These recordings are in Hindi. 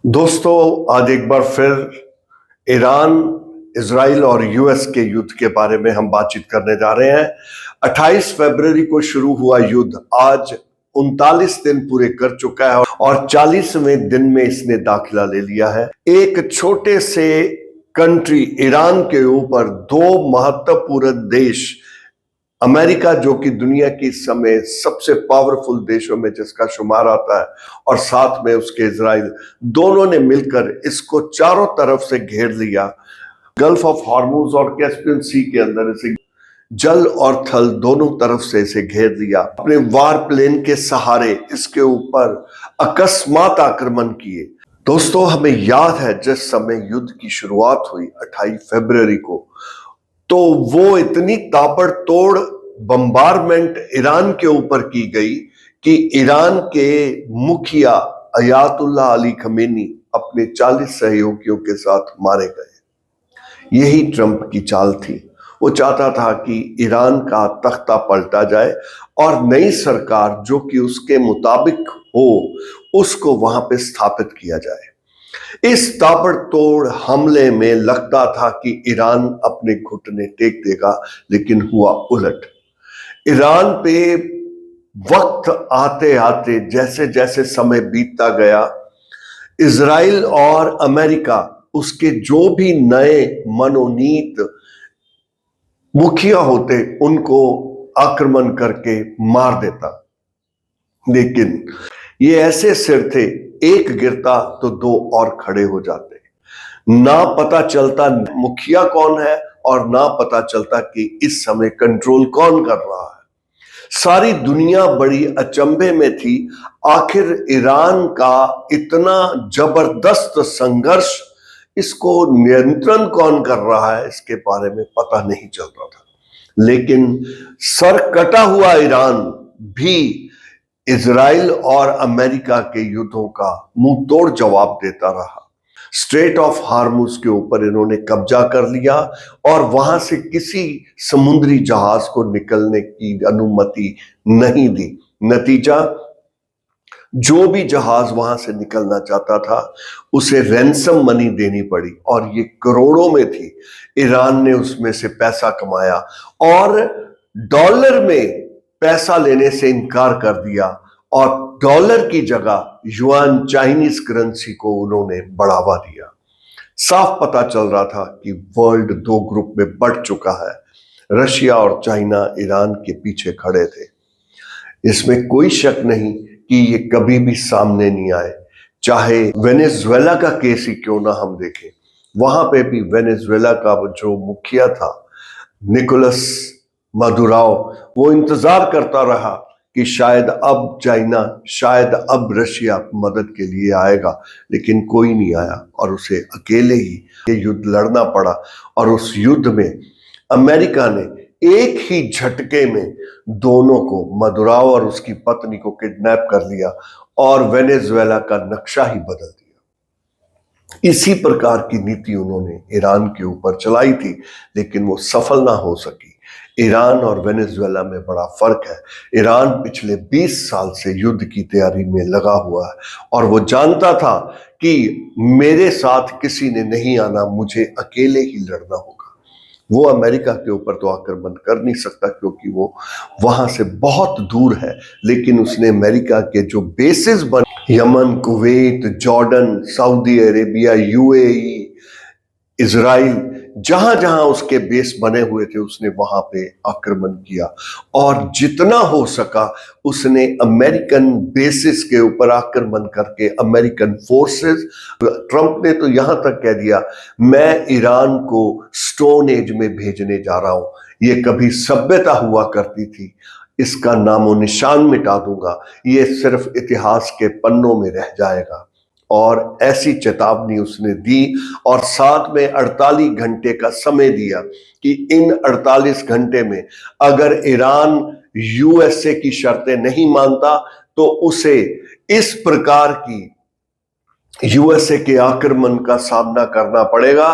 दोस्तों, आज एक बार फिर ईरान, इजराइल और यूएस के युद्ध के बारे में हम बातचीत करने जा रहे हैं। 28 फरवरी को शुरू हुआ युद्ध आज 39 दिन पूरे कर चुका है और 40वें दिन में इसने दाखिला ले लिया है। एक छोटे से कंट्री ईरान के ऊपर दो महत्वपूर्ण देश, अमेरिका जो कि दुनिया की इस समय सबसे पावरफुल देशों में जिसका शुमार आता है, और साथ में उसके इजराइल, दोनों ने मिलकर इसको चारों तरफ से घेर लिया। गल्फ ऑफ हॉर्मुज और कैस्पियन सी के अंदर इसे जल और थल दोनों तरफ से इसे घेर लिया। अपने वार प्लेन के सहारे इसके ऊपर अकस्मात आक्रमण किए। दोस्तों, हमें याद है जिस समय युद्ध की शुरुआत हुई 28 फरवरी को, तो वो इतनी ताबड़तोड़ बम्बारमेंट ईरान के ऊपर की गई कि ईरान के मुखिया अयातुल्लाह अली खमेनी अपने 40 सहयोगियों के साथ मारे गए। यही ट्रंप की चाल थी। वो चाहता था कि ईरान का तख्ता पलटा जाए और नई सरकार जो कि उसके मुताबिक हो उसको वहां पे स्थापित किया जाए। इस ताबड़तोड़ हमले में लगता था कि ईरान अपने घुटने टेक देगा, लेकिन हुआ उलट। ईरान पे वक्त आते आते जैसे जैसे समय बीतता गया, इजराइल और अमेरिका उसके जो भी नए मनोनीत मुखिया होते उनको आक्रमण करके मार देता। लेकिन ये ऐसे सिर थे, एक गिरता तो दो और खड़े हो जाते। ना पता चलता मुखिया कौन है और ना पता चलता कि इस समय कंट्रोल कौन कर रहा है। सारी दुनिया बड़ी अचंभे में थी। आखिर ईरान का इतना जबरदस्त संघर्ष, इसको नियंत्रण कौन कर रहा है, इसके बारे में पता नहीं चलता था। लेकिन सर कटा हुआ ईरान भी इजराइल और अमेरिका के युद्धों का मुंह तोड़ जवाब देता रहा। स्ट्रेट ऑफ हार्मुज के ऊपर इन्होंने कब्जा कर लिया और वहां से किसी समुद्री जहाज को निकलने की अनुमति नहीं दी। नतीजा, जो भी जहाज वहां से निकलना चाहता था उसे रैंसम मनी देनी पड़ी, और ये करोड़ों में थी। ईरान ने उसमें से पैसा कमाया और डॉलर में पैसा लेने से इनकार कर दिया और डॉलर की जगह युआन, चाइनीज करेंसी को उन्होंने बढ़ावा दिया। साफ पता चल रहा था कि वर्ल्ड दो ग्रुप में बढ़ चुका है। रशिया और चाइना ईरान के पीछे खड़े थे। इसमें कोई शक नहीं कि ये कभी भी सामने नहीं आए। चाहे वेनेजुएला का केस ही क्यों ना हम देखें, वहां पे भी वेनेजुएला का जो मुखिया था निकोलस मदुराओ, वो इंतजार करता रहा कि शायद अब चाइना, शायद अब रशिया मदद के लिए आएगा, लेकिन कोई नहीं आया और उसे अकेले ही ये युद्ध लड़ना पड़ा। और उस युद्ध में अमेरिका ने एक ही झटके में दोनों को, मदुराओ और उसकी पत्नी को, किडनैप कर लिया और वेनेजुएला का नक्शा ही बदल दिया। इसी प्रकार की नीति उन्होंने ईरान के ऊपर चलाई थी, लेकिन वो सफल ना हो सकी। ईरान और वेनेजुएला में बड़ा फर्क है। ईरान पिछले 20 साल से युद्ध की तैयारी में लगा हुआ है और वो जानता था कि मेरे साथ किसी ने नहीं आना, मुझे अकेले ही लड़ना होगा। वो अमेरिका के ऊपर तो आक्रमण कर नहीं सकता क्योंकि वो वहां से बहुत दूर है, लेकिन उसने अमेरिका के जो बेसिस बने, Yemen, Kuwait, Jordan, Saudi Arabia, UAE, Israel, जहां जहां उसके बेस बने हुए थे उसने वहां पे आक्रमण किया और जितना हो सका उसने अमेरिकन बेसिस के ऊपर आक्रमण करके अमेरिकन फोर्सेस, ट्रंप ने तो यहां तक कह दिया, मैं ईरान को स्टोन एज में भेजने जा रहा हूं। ये कभी सभ्यता हुआ करती थी, इसका नामो निशान मिटा दूंगा, ये सिर्फ इतिहास के पन्नों में रह जाएगा। और ऐसी चेतावनी उसने दी और साथ में 48 घंटे का समय दिया कि इन 48 घंटे में अगर ईरान यूएसए की शर्तें नहीं मानता तो उसे इस प्रकार की यूएसए के आक्रमण का सामना करना पड़ेगा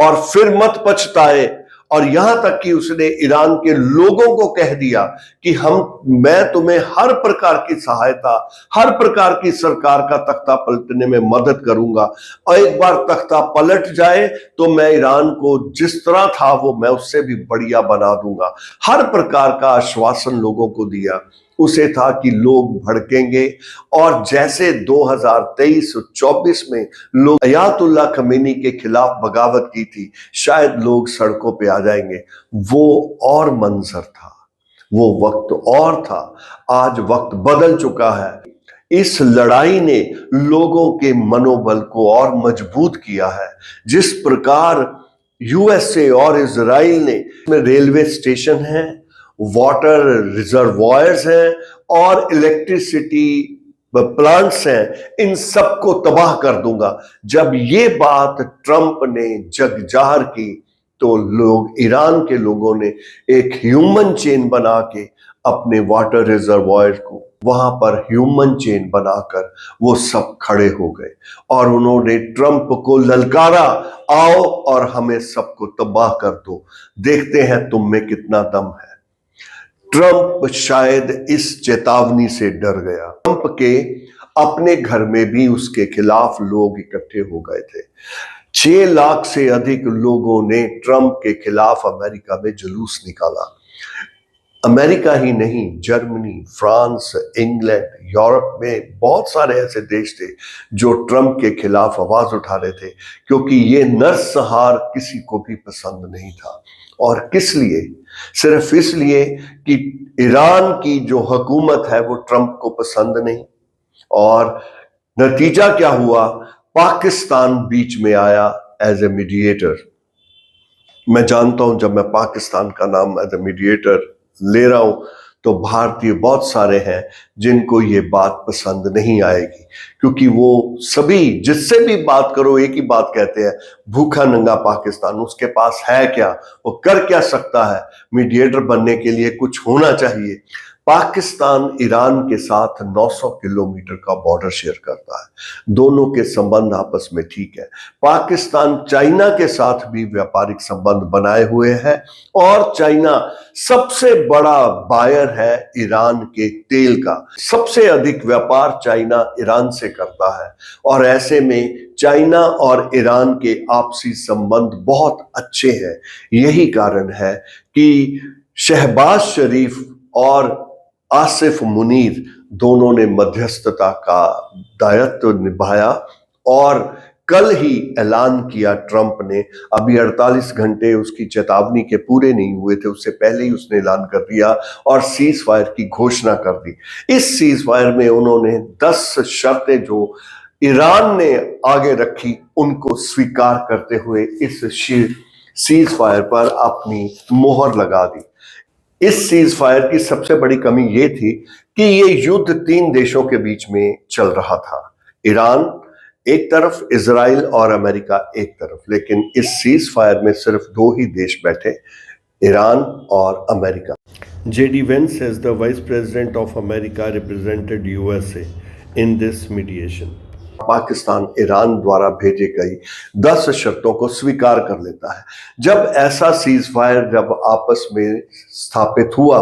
और फिर मत पछताए और यहां तक कि उसने ईरान के लोगों को कह दिया कि मैं तुम्हें हर प्रकार की सहायता, हर प्रकार की सरकार का तख्ता पलटने में मदद करूंगा, और एक बार तख्ता पलट जाए तो मैं ईरान को जिस तरह था वो मैं उससे भी बढ़िया बना दूंगा। हर प्रकार का आश्वासन लोगों को दिया। उसे था कि लोग भड़केंगे, और जैसे 2023 और 24 में लोग अयातुल्ला खमीनी के खिलाफ बगावत की थी, शायद लोग सड़कों पे आ जाएंगे। वो और मंजर था, वो वक्त और था। आज वक्त बदल चुका है। इस लड़ाई ने लोगों के मनोबल को और मजबूत किया है। जिस प्रकार यूएसए और इजराइल ने, में रेलवे स्टेशन है, वाटर रिजर्वॉयर्स हैं और इलेक्ट्रिसिटी प्लांट्स हैं, इन सबको तबाह कर दूंगा। जब ये बात ट्रंप ने जग जाहिर की तो लोग, ईरान के लोगों ने एक ह्यूमन चेन बना के अपने वाटर रिजर्वॉयर को वहां पर ह्यूमन चेन बनाकर वो सब खड़े हो गए और उन्होंने ट्रंप को ललकारा, आओ और हमें सबको तबाह कर दो, देखते हैं तुम में कितना दम है। ट्रंप शायद इस चेतावनी से डर गया। ट्रंप के अपने घर में भी उसके खिलाफ लोग इकट्ठे हो गए थे। 6 लाख से अधिक लोगों ने ट्रंप के खिलाफ अमेरिका में जुलूस निकाला। अमेरिका ही नहीं, जर्मनी, फ्रांस, इंग्लैंड, यूरोप में बहुत सारे ऐसे देश थे जो ट्रंप के खिलाफ आवाज उठा रहे थे, क्योंकि ये नरसंहार किसी को भी पसंद नहीं था। और किस लिए? सिर्फ इसलिए कि ईरान की जो हुकूमत है वो ट्रंप को पसंद नहीं। और नतीजा क्या हुआ? पाकिस्तान बीच में आया एज ए मीडिएटर। मैं जानता हूं, जब मैं पाकिस्तान का नाम एज ए मीडिएटर ले रहा हूं तो भारतीय बहुत सारे हैं जिनको ये बात पसंद नहीं आएगी, क्योंकि वो सभी जिससे भी बात करो एक ही बात कहते हैं, भूखा नंगा पाकिस्तान, उसके पास है क्या, वो कर क्या सकता है, मीडिएटर बनने के लिए कुछ होना चाहिए। पाकिस्तान ईरान के साथ 900 किलोमीटर का बॉर्डर शेयर करता है। दोनों के संबंध आपस में ठीक है। पाकिस्तान चाइना के साथ भी व्यापारिक संबंध बनाए हुए है, और चाइना सबसे बड़ा बायर है ईरान के तेल का। सबसे अधिक व्यापार चाइना ईरान से करता है, और ऐसे में चाइना और ईरान के आपसी संबंध बहुत अच्छे हैं। यही कारण है कि शहबाज शरीफ और आसिफ मुनीर दोनों ने मध्यस्थता का दायित्व निभाया, और कल ही ऐलान किया ट्रंप ने, अभी 48 घंटे उसकी चेतावनी के पूरे नहीं हुए थे, उससे पहले ही उसने ऐलान कर दिया और सीज फायर की घोषणा कर दी। इस सीज फायर में उन्होंने 10 शर्तें जो ईरान ने आगे रखी उनको स्वीकार करते हुए इस सीज फायर पर अपनी मोहर लगा दी। इस सीज फायर की सबसे बड़ी कमी यह थी कि ये युद्ध 3 देशों के बीच में चल रहा था, ईरान एक तरफ, इजराइल और अमेरिका एक तरफ। लेकिन इस सीज फायर में सिर्फ 2 ही देश बैठे, ईरान और America. JD Vance as the vice president of America represented USA in this mediation. Pakistan Iran द्वारा भेजे गई 10 शर्तों को स्वीकार कर लेता है। जब ऐसा सीज फायर जब आपस में स्थापित हुआ,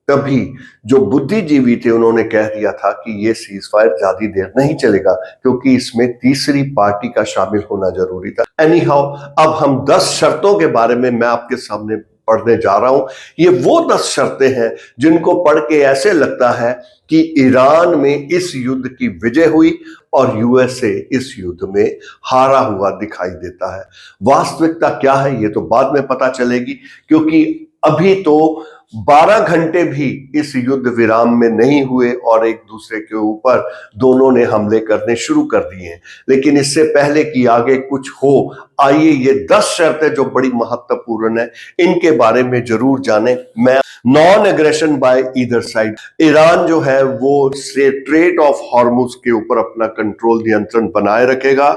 तभी जो बुद्धिजीवी थे उन्होंने कह दिया था कि ये सीज फायर ज्यादा देर नहीं चलेगा, क्योंकि इसमें तीसरी पार्टी का शामिल होना जरूरी था। एनी हाउ, अब हम 10 शर्तों के बारे में मैं आपके सामने पढ़ने जा रहा हूं। ये वो 10 शर्तें हैं जिनको पढ़ के ऐसे लगता है कि ईरान में इस युद्ध की विजय हुई और यूएसए इस युद्ध में हारा हुआ दिखाई देता है। वास्तविकता क्या है ये तो बाद में पता चलेगी, क्योंकि अभी तो 12 घंटे भी इस युद्ध विराम में नहीं हुए और एक दूसरे के ऊपर दोनों ने हमले करने शुरू कर दिए हैं। लेकिन इससे पहले कि आगे कुछ हो, आइए ये 10 शर्तें जो बड़ी महत्वपूर्ण है इनके बारे में जरूर जानें। मैं non aggression by either side, Iran जो है वो स्ट्रेट ऑफ हॉर्मुज के ऊपर अपना कंट्रोल, नियंत्रण बनाए रखेगा।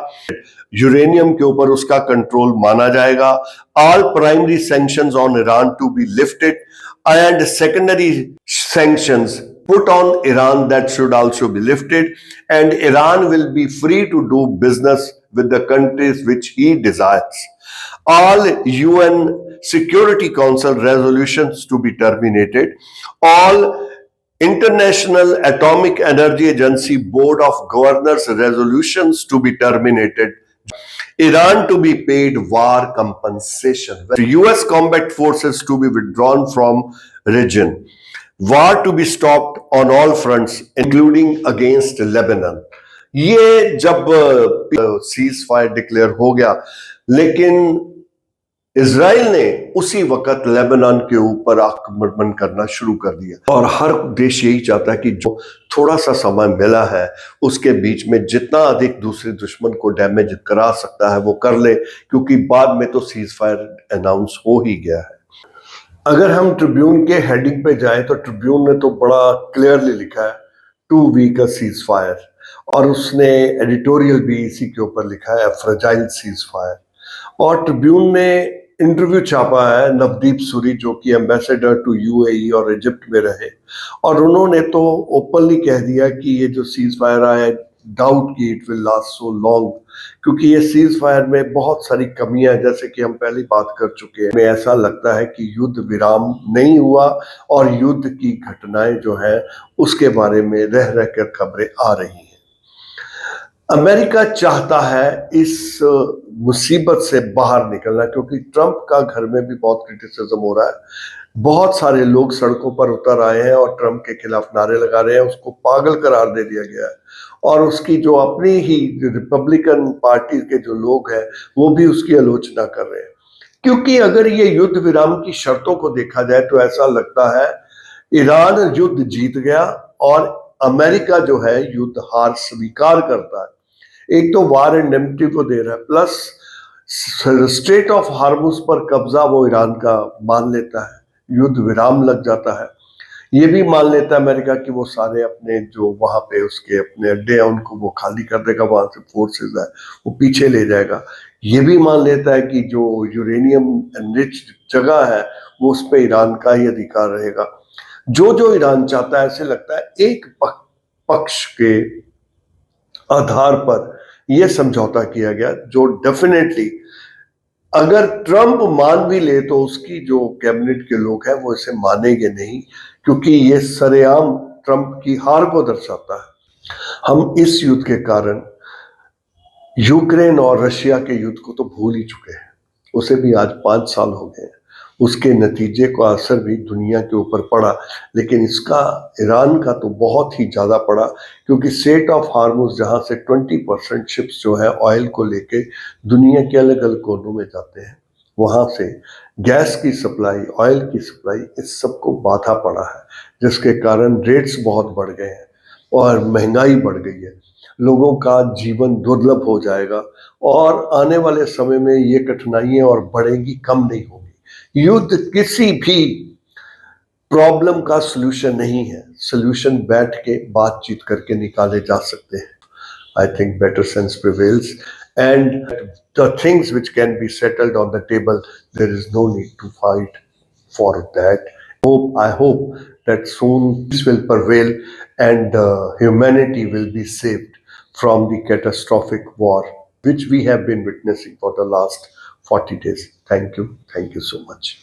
यूरेनियम के ऊपर उसका कंट्रोल माना जाएगा। All primary sanctions on Iran to be lifted and secondary sanctions put on Iran that should also be lifted, and Iran will be free to do business with the countries which he desires. All UN Security Council resolutions to be terminated, all International Atomic Energy Agency Board of Governors resolutions to be terminated, Iran to be paid war compensation, US combat forces to be withdrawn from region, war to be stopped on all fronts including against Lebanon. ये जब सीज फायर डिक्लेयर हो गया, लेकिन इजराइल ने उसी वक्त लेबनान के ऊपर आक्रमण करना शुरू कर दिया, और हर देश यही चाहता है कि जो थोड़ा सा समय मिला है उसके बीच में जितना अधिक दूसरे दुश्मन को डैमेज करा सकता है वो कर ले, क्योंकि बाद में तो सीज फायर अनाउंस हो ही गया है। अगर हम ट्रिब्यून के हेडिंग पे जाए तो ट्रिब्यून ने तो बड़ा क्लियरली लिखा है 2 वीक सीज फायर, और उसने एडिटोरियल भी इसी के ऊपर लिखा है फ्रेजाइल सीज फायर। और ट्रिब्यून ने इंटरव्यू छापा है नवदीप सूरी, जो कि एम्बेसडर टू यूएई और इजिप्ट में रहे, और उन्होंने तो ओपनली कह दिया कि ये जो सीज फायर आया, डाउट कि it will last so long, क्योंकि ये सीज फायर में बहुत सारी कमियां, जैसे कि हम पहले बात कर चुके हैं, में ऐसा लगता है कि युद्ध विराम नहीं हुआ और युद्ध की घटनाएं जो है उसके बारे में रह रहकर खबरें आ रही हैं। अमेरिका चाहता है इस मुसीबत से बाहर निकलना, क्योंकि ट्रंप का घर में भी बहुत क्रिटिसिज्म हो रहा है। बहुत सारे लोग सड़कों पर उतर आए हैं और ट्रंप के खिलाफ नारे लगा रहे हैं, उसको पागल करार दे दिया गया है, और उसकी जो अपनी ही रिपब्लिकन पार्टी के जो लोग हैं वो भी उसकी आलोचना कर रहे हैं। क्योंकि अगर ये युद्ध विराम की शर्तों को देखा जाए तो ऐसा लगता है ईरान युद्ध जीत गया और अमेरिका जो है युद्ध हार स्वीकार करता है। एक तो वार इंडेमिनिटी को दे रहा है, प्लस स्ट्रेट ऑफ हार्मुज पर कब्जा वो ईरान का मान लेता है, युद्ध विराम लग जाता है। ये भी मान लेता है अमेरिका कि वो सारे अपने जो वहां पे उसके अपने अड्डे हैं उनको वो खाली कर देगा, वहां से फोर्सेस है वो पीछे ले जाएगा। ये भी मान लेता है कि जो यूरेनियम एनरिच जगह है वो उस पर ईरान का ही अधिकार रहेगा। जो ईरान चाहता है, ऐसे लगता है एक पक्ष के आधार पर यह समझौता किया गया, जो डेफिनेटली अगर ट्रंप मान भी ले तो उसकी जो कैबिनेट के लोग हैं वो इसे मानेंगे नहीं, क्योंकि ये सरेआम ट्रंप की हार को दर्शाता है। हम इस युद्ध के कारण यूक्रेन और रशिया के युद्ध को तो भूल ही चुके हैं, उसे भी आज 5 साल हो गए। उसके नतीजे का असर भी दुनिया के ऊपर पड़ा, लेकिन इसका ईरान का तो बहुत ही ज़्यादा पड़ा, क्योंकि स्ट्रेट ऑफ हार्मुज जहाँ से 20% शिप्स जो है ऑयल को लेके दुनिया के अलग अलग कोनों में जाते हैं, वहाँ से गैस की सप्लाई, ऑयल की सप्लाई, इस सब को बाधा पड़ा है, जिसके कारण रेट्स बहुत बढ़ गए हैं और महंगाई बढ़ गई है। लोगों का जीवन दुर्लभ हो जाएगा और आने वाले समय में ये कठिनाइयाँ और बढ़ेंगी, कम नहीं होगी। युद्ध किसी भी प्रॉब्लम का सलूशन नहीं है, सलूशन बैठ के बातचीत करके निकाले जा सकते हैं। I think better sense prevails, and the things which can be settled on the table, there is no need to fight for that. I hope that soon peace will prevail and humanity will be saved from the catastrophic war which we have been witnessing for the last 40 days. Thank you so much.